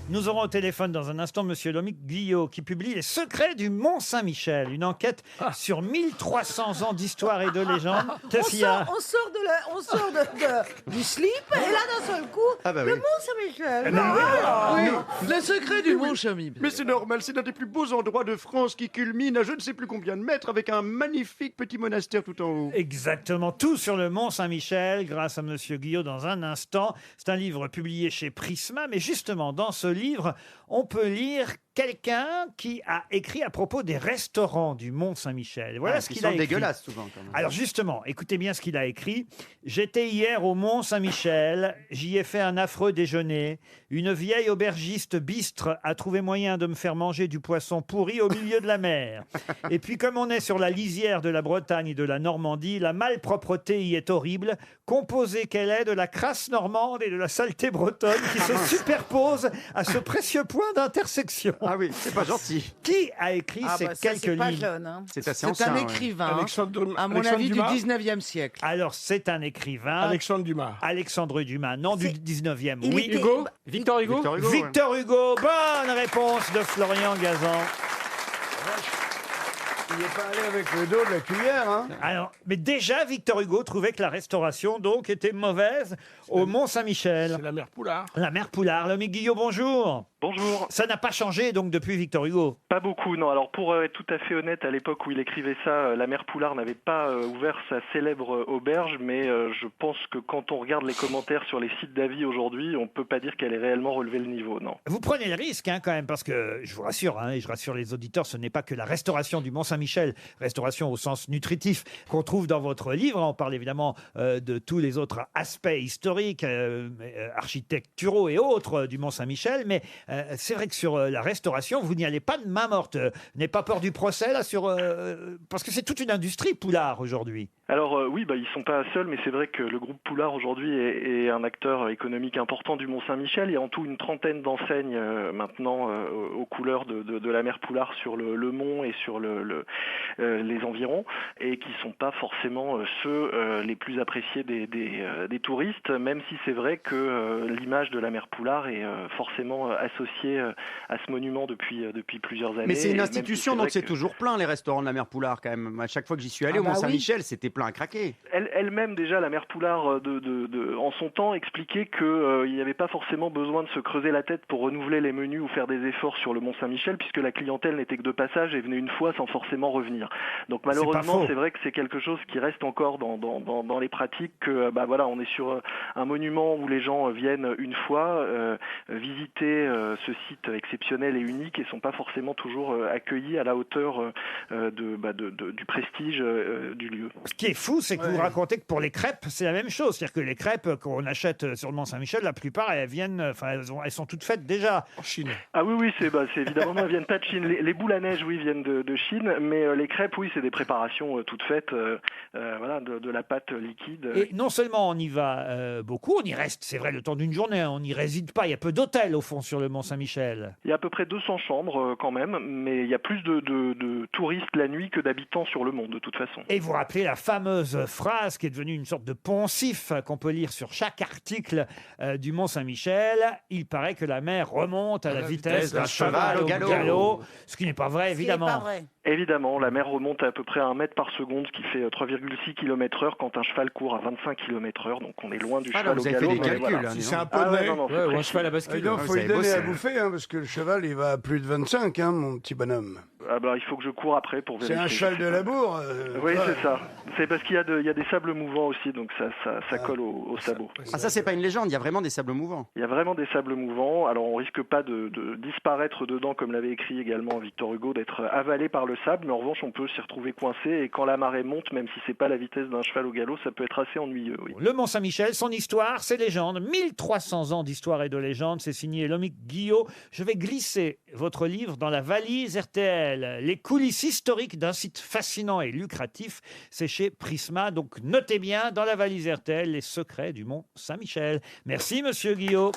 Nous aurons au téléphone dans un instant Monsieur Lomique Guillot qui publie Les secrets du Mont Saint-Michel, une enquête sur 1300 ans d'histoire et de légende. Qu'est-ce qu'il y a? On sort du slip et là d'un seul coup, le Mont Saint-Michel. Oui, le secret du Mont Saint-Michel. Mais c'est normal, c'est l'un des plus beaux endroits de France qui culmine à je ne sais plus combien de mètres avec un magnifique petit monastère tout en haut. Exactement, tout sur le Mont Saint-Michel grâce à Monsieur Guillot dans un instant. C'est un livre publié chez Prisma, mais justement dans ce livre, on peut lire quelqu'un qui a écrit à propos des restaurants du Mont Saint-Michel. Voilà ce qu'il a écrit. Dégueulasses souvent quand même. Alors justement, écoutez bien ce qu'il a écrit. J'étais hier au Mont Saint-Michel, j'y ai fait un affreux déjeuner. Une vieille aubergiste bistre a trouvé moyen de me faire manger du poisson pourri au milieu de la mer. Et puis comme on est sur la lisière de la Bretagne et de la Normandie, la malpropreté y est horrible, composée qu'elle est de la crasse normande et de la saleté bretonne qui se superposent à ce précieux point d'intersection. Ah oui, c'est pas gentil. Qui a écrit ces quelques c'est pas lignes? jeune, hein. C'est assez C'est ancien. un ouais. écrivain, Alexandre, à mon Alexandre avis, Dumas. du 19e siècle. Alors, c'est un écrivain. Alexandre Dumas. Alexandre Dumas, non du C'est- 19e. Il Oui. était- Hugo Victor Hugo Victor Hugo. ouais. Victor Hugo, bonne réponse de Florian Gazan. Il n'est pas allé avec le dos de la cuillère, hein. Alors, mais déjà, Victor Hugo trouvait que la restauration, donc, était mauvaise au Mont Saint-Michel. C'est la mère Poulard. La mère Poulard. Lomique Guillot, bonjour. Bonjour. Ça n'a pas changé, donc, depuis Victor Hugo. Pas beaucoup, non. Alors pour être tout à fait honnête, à l'époque où il écrivait ça, la mère Poulard n'avait pas ouvert sa célèbre auberge, mais je pense que quand on regarde les commentaires sur les sites d'avis aujourd'hui, on peut pas dire qu'elle ait réellement relevé le niveau, non. Vous prenez le risque, hein, quand même, parce que, je vous rassure, hein, et je rassure les auditeurs, ce n'est pas que la restauration du Mont Saint-Michel, restauration au sens nutritif, qu'on trouve dans votre livre. On parle évidemment de tous les autres aspects historiques, architecturaux et autres du Mont Saint-Michel, mais c'est vrai que sur la restauration, vous n'y allez pas de main morte. N'ayez pas peur du procès, là, parce que c'est toute une industrie, Poulard, aujourd'hui. Alors oui, ils sont pas seuls, mais c'est vrai que le groupe Poulard aujourd'hui est un acteur économique important du Mont Saint-Michel. Il y a en tout une trentaine d'enseignes maintenant aux couleurs de la mère Poulard sur le mont et sur les environs, et qui sont pas forcément ceux les plus appréciés des touristes, même si c'est vrai que l'image de la mère Poulard est forcément associée à ce monument depuis plusieurs années. Mais c'est Et une même si institution, vrai donc c'est que- toujours plein les restaurants de la mère Poulard quand même. À chaque fois que j'y suis allé au bah Mont oui. Saint-Michel, c'était plein à craquer. Elle-même déjà, la mère Poulard, en son temps, expliquait qu'il n'y avait pas forcément besoin de se creuser la tête pour renouveler les menus ou faire des efforts sur le Mont Saint-Michel, puisque la clientèle n'était que de passage et venait une fois sans forcément revenir. Donc pas faux. malheureusement, c'est vrai que c'est quelque chose qui reste encore dans les pratiques, que voilà, on est sur un monument où les gens viennent une fois visiter ce site exceptionnel et unique et sont pas forcément toujours accueillis à la hauteur du prestige du lieu. Ce qui est fou, c'est que vous racontez que pour les crêpes, c'est la même chose. C'est-à-dire que les crêpes qu'on achète sur le Mont Saint-Michel, la plupart, elles viennent, elles sont toutes faites déjà. En Chine. Ah oui, c'est évidemment, elles viennent pas de Chine. Les boules à neige, oui, viennent de Chine, mais les crêpes, oui, c'est des préparations toutes faites, voilà, de la pâte liquide. Et non seulement on y va beaucoup, on y reste, c'est vrai, le temps d'une journée, hein, on n'y réside pas. Il y a peu d'hôtels, au fond, sur le Mont Saint-Michel. Il y a à peu près 200 chambres quand même, mais il y a plus de touristes la nuit que d'habitants sur le mont, de toute façon. Et vous rappelez la fameuse phrase qui est devenue une sorte de poncif qu'on peut lire sur chaque article du Mont Saint-Michel. Il paraît que la mer remonte à la vitesse d'un cheval au galop. Ce qui n'est pas vrai, évidemment. C'est pas vrai. Évidemment, la mer remonte à peu près à 1 mètre par seconde, ce qui fait 3,6 km/h quand un cheval court à 25 km/h, donc on est loin du Ah là, cheval vous au avez fait galop. des mais calculs. voilà. Hein, Si dis c'est donc. un poney. Ah ouais, non, c'est Ouais, ou un précis. cheval à Ah, bascule. donc, vous faut lui avez donner bossé, à hein. bouffer, hein, parce que le cheval, il va à plus de 25, hein, mon petit bonhomme. Ah bah, il faut que je cours après pour C'est vérifier. un cheval de labour. Oui, ouais. c'est ça. C'est parce qu'il y a des sables mouvants aussi, donc ça colle au sabot. Ah ça c'est pas une légende, il y a vraiment des sables mouvants. Il y a vraiment des sables mouvants, alors on risque pas de disparaître dedans, comme l'avait écrit également Victor Hugo, d'être avalé par le sable, mais en revanche on peut s'y retrouver coincé, et quand la marée monte, même si c'est pas la vitesse d'un cheval au galop, ça peut être assez ennuyeux, oui. Le Mont Saint-Michel, son histoire, ses légendes. 1300 ans d'histoire et de légendes. C'est signé Lomique Guillot. Je vais glisser votre livre dans la valise RTL. Les coulisses historiques d'un site fascinant et lucratif. C'est chez Prisma. Donc notez bien dans la valise RTL les secrets du Mont Saint-Michel. Merci, monsieur Guillot.